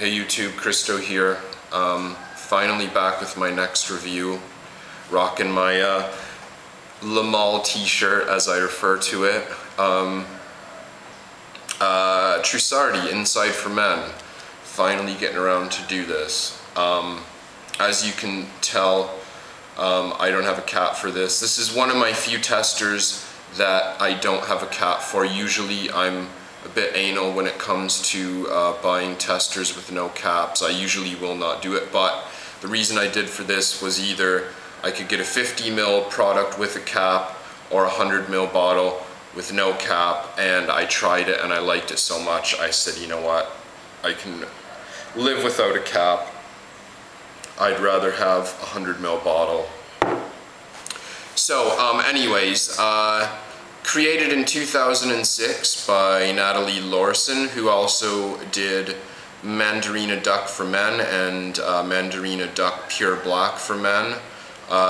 Hey YouTube, Christo here. Finally back with my next review. Rocking my Lamal t-shirt, as I refer to it. Trussardi, Inside for Men. Finally getting around to do this. As you can tell, I don't have a cap for this. This is one of my few testers that I don't have a cap for. Usually I'm a bit anal when it comes to buying testers with no caps. I usually will not do it, but the reason I did for this was either I could get a 50 ml product with a cap or a 100 ml bottle with no cap, and I tried it and I liked it so much I said, you know what, I can live without a cap. I'd rather have a 100 ml bottle. So anyways, created in 2006 by Natalie Lorson, who also did Mandarina Duck for Men and Mandarina Duck Pure Black for Men.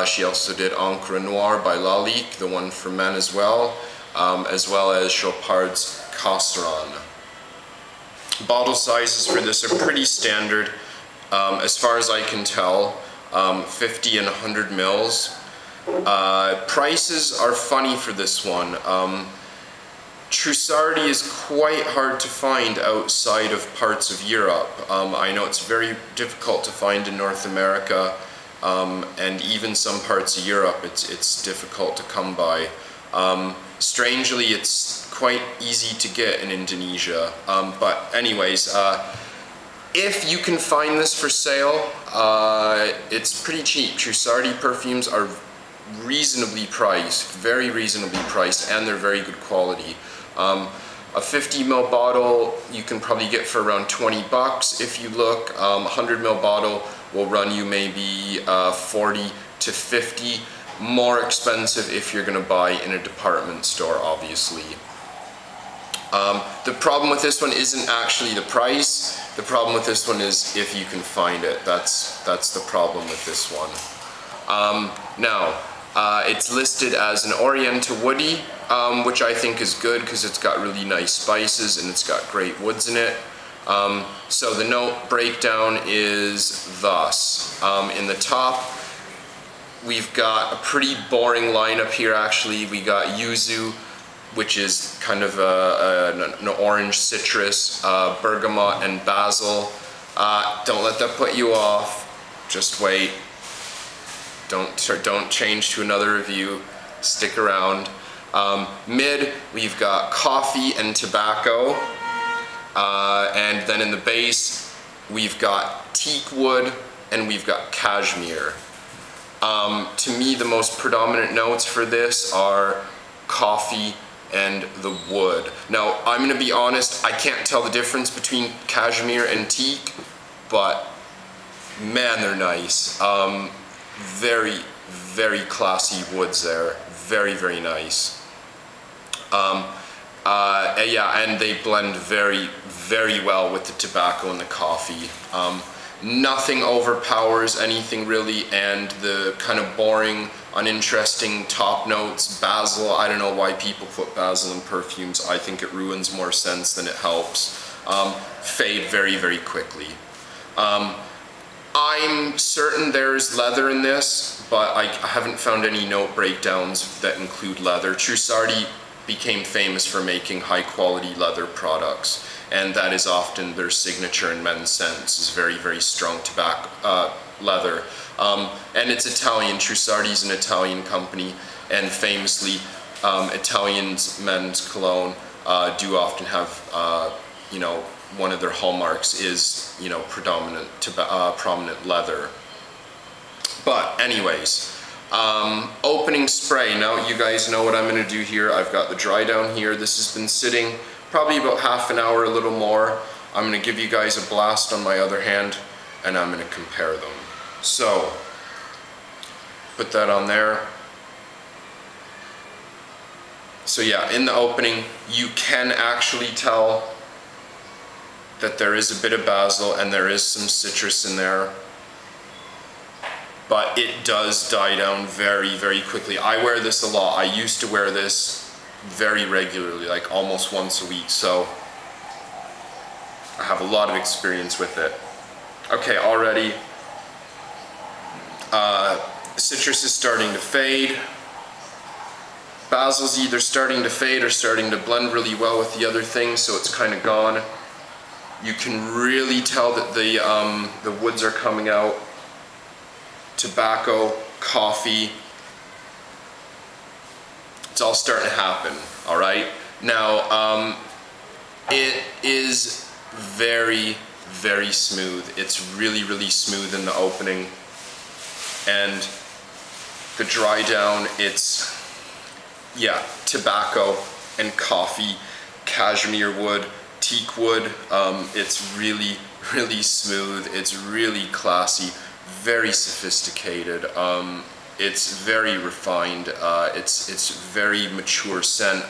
She also did Encre Noire by Lalique, the one for men as well as Chopard's Casseron. Bottle sizes for this are pretty standard, as far as I can tell, 50 and 100 mils. Prices are funny for this one. Trussardi is quite hard to find outside of parts of Europe. I know it's very difficult to find in North America, and even some parts of Europe it's difficult to come by. Strangely, it's quite easy to get in Indonesia. But anyways, if you can find this for sale, it's pretty cheap. Trussardi perfumes are reasonably priced, very reasonably priced, and they're very good quality. A 50 ml bottle you can probably get for around 20 bucks if you look. 100 ml bottle will run you maybe 40 to 50. More expensive if you're going to buy in a department store, obviously. The problem with this one isn't actually the price. The problem with this one is if you can find it. That's the problem with this one. Now, it's listed as an Oriental Woody, which I think is good because it's got really nice spices and it's got great woods in it. So the note breakdown is thus. In the top, we've got a pretty boring lineup here actually. We got yuzu, which is kind of an orange citrus, bergamot and basil. Don't let that put you off. Just wait. Don't change to another review. Stick around. Mid, we've got coffee and tobacco. And then in the base, we've got teak wood and we've got cashmere. To me, the most predominant notes for this are coffee and the wood. Now, I'm going to be honest, I can't tell the difference between cashmere and teak, but man, they're nice. Very, very classy woods there. Very, very nice. Yeah, and they blend very, very well with the tobacco and the coffee. Nothing overpowers anything really, and the kind of boring, uninteresting top notes, basil, I don't know why people put basil in perfumes. I think it ruins more scents than it helps. Fade very, very quickly. I'm certain there's leather in this, but I haven't found any note breakdowns that include leather. Trussardi became famous for making high quality leather products, and that is often their signature in men's scents, is very, very strong tobacco, leather. And it's Italian. Trussardi is an Italian company, and famously Italians' men's cologne do often have, you know, one of their hallmarks is, you know, prominent leather. But anyways, opening spray. Now you guys know what I'm going to do here. I've got the dry down here. This has been sitting probably about half an hour, a little more. I'm going to give you guys a blast on my other hand, and I'm going to compare them. So, put that on there. So yeah, in the opening, you can actually tell that there is a bit of basil and there is some citrus in there, but it does die down very, very quickly. I wear this a lot. I used to wear this very regularly, like almost once a week, so I have a lot of experience with it. Okay, already citrus is starting to fade. Basil's either starting to fade or starting to blend really well with the other things, so it's kind of gone. You can really tell that the woods are coming out. Tobacco, coffee, it's all starting to happen, all right? Now, it is very, very smooth. It's really, really smooth in the opening. And the dry down, it's, yeah, tobacco and coffee, cashmere wood, teak wood. It's really, really smooth. It's really classy, very sophisticated. It's very refined. It's very mature scent,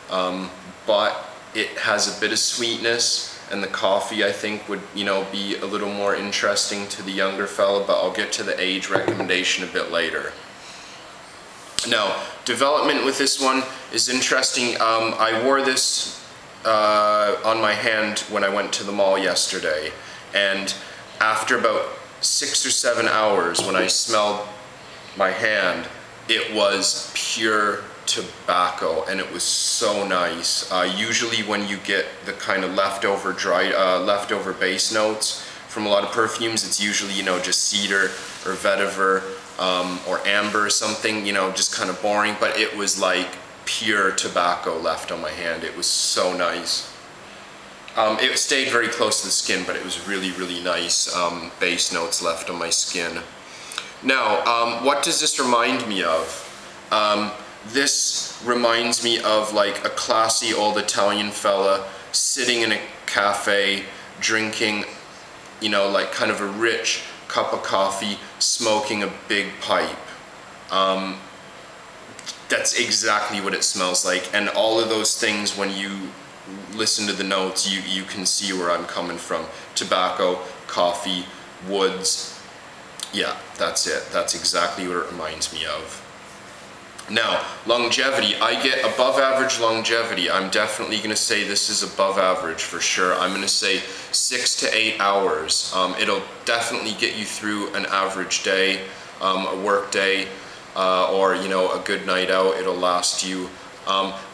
but it has a bit of sweetness. And the coffee, I think, would, you know, be a little more interesting to the younger fella, but I'll get to the age recommendation a bit later. Now, development with this one is interesting. I wore this on my hand when I went to the mall yesterday, and after about 6 or 7 hours, when I smelled my hand, it was pure tobacco, and it was so nice. Usually when you get the kind of leftover base notes from a lot of perfumes, it's usually, you know, just cedar or vetiver or amber or something, you know, just kind of boring, but it was like pure tobacco left on my hand. It was so nice. It stayed very close to the skin, but it was really, really nice base notes left on my skin. Now, what does this remind me of? This reminds me of like a classy old Italian fella sitting in a cafe drinking, you know, like kind of a rich cup of coffee, smoking a big pipe. That's exactly what it smells like, and all of those things, when you listen to the notes, you can see where I'm coming from. Tobacco, coffee, woods. Yeah, that's it. That's exactly what it reminds me of. Now, longevity, I get above average longevity. I'm definitely going to say this is above average for sure. I'm going to say 6 to 8 hours. It'll definitely get you through an average day, a work day, or, you know, a good night out. It'll last you.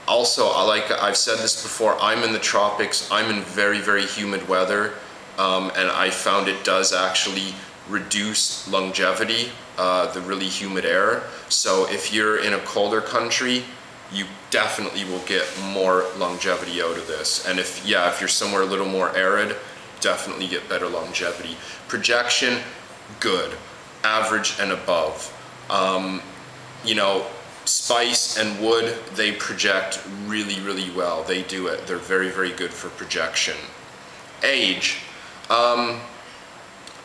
Also, I've said this before, I'm in the tropics. I'm in very, very humid weather, and I found it does actually reduce longevity, the really humid air. So if you're in a colder country, you definitely will get more longevity out of this. And if you're somewhere a little more arid, definitely get better longevity. Projection, good. Average and above. You know, spice and wood, they project really, really well. They do it. They're very, very good for projection. Age.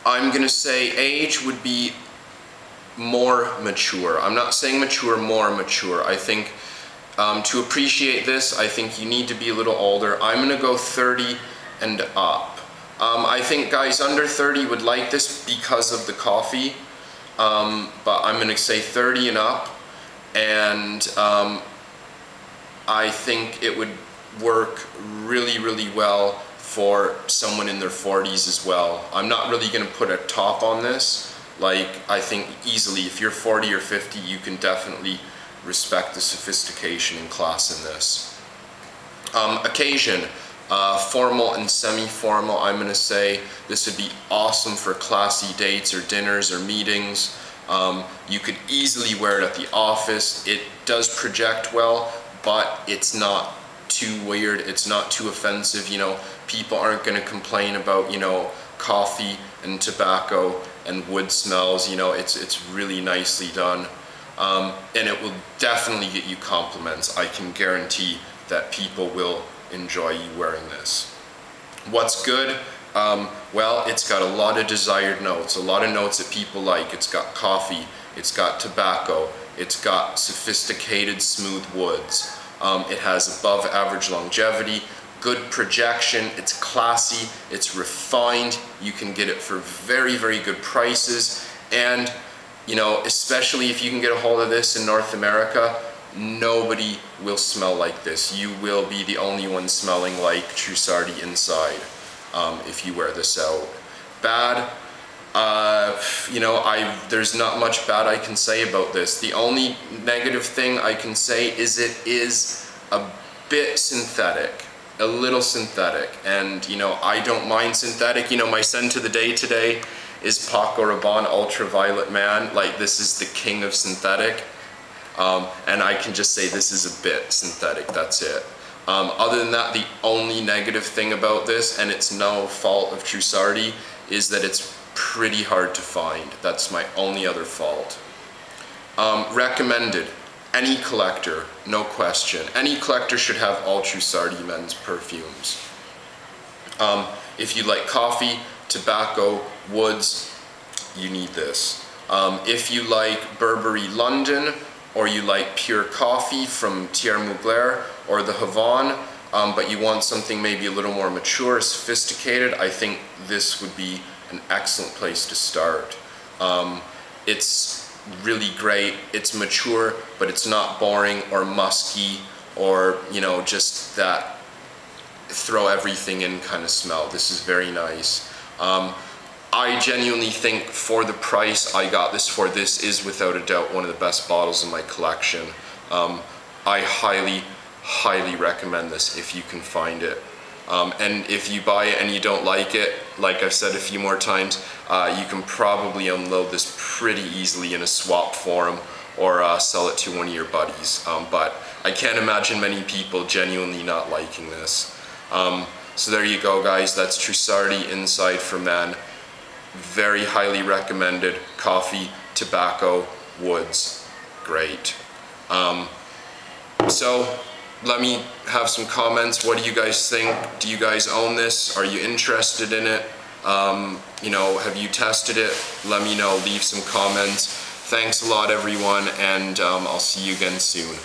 I'm gonna say age would be more mature. I'm not saying mature, more mature. I think to appreciate this, I think you need to be a little older. I'm gonna go 30 and up. I think guys under 30 would like this because of the coffee, but I'm gonna say 30 and up, and I think it would work really, really well for someone in their 40s as well. I'm not really going to put a top on this. Like, I think easily if you're 40 or 50, you can definitely respect the sophistication and class in this. Occasion, formal and semi-formal, I'm going to say this would be awesome for classy dates or dinners or meetings. You could easily wear it at the office. It does project well, but it's not too weird, it's not too offensive, you know, people aren't going to complain about, you know, coffee and tobacco and wood smells, you know, it's really nicely done, and it will definitely get you compliments. I can guarantee that people will enjoy you wearing this. What's good? Well, it's got a lot of desired notes, a lot of notes that people like. It's got coffee, it's got tobacco, it's got sophisticated smooth woods. It has above average longevity, good projection, it's classy, it's refined, you can get it for very, very good prices, and, you know, especially if you can get a hold of this in North America, nobody will smell like this. You will be the only one smelling like Trussardi inside. if you wear this out. Bad, there's not much bad I can say about this. The only negative thing I can say is it is a bit synthetic, a little synthetic, and I don't mind synthetic. My scent of the day today is Paco Rabanne Ultraviolet Man. Like, this is the king of synthetic, and I can just say this is a bit synthetic, that's it. Other than that, the only negative thing about this, and it's no fault of Trussardi, is that it's pretty hard to find. That's my only other fault. Recommended. Any collector, no question. Any collector should have all Trussardi men's perfumes. If you like coffee, tobacco, woods, you need this. If you like Burberry London, or you like pure coffee from Thierry Mugler or the Havane, but you want something maybe a little more mature, sophisticated, I think this would be an excellent place to start. It's really great, it's mature, but it's not boring or musky or just that throw everything in kind of smell. This is very nice. I genuinely think for the price I got this for, this is without a doubt one of the best bottles in my collection. I highly recommend this if you can find it. And if you buy it and you don't like it, like I've said a few more times, you can probably unload this pretty easily in a swap forum or sell it to one of your buddies. But I can't imagine many people genuinely not liking this. So there you go, guys. That's Trussardi Inside for Men. Very highly recommended. Coffee, tobacco, woods. Great. So let me have some comments. What do you guys think? Do you guys own this? Are you interested in it? Have you tested it? Let me know. Leave some comments. Thanks a lot, everyone, and I'll see you again soon.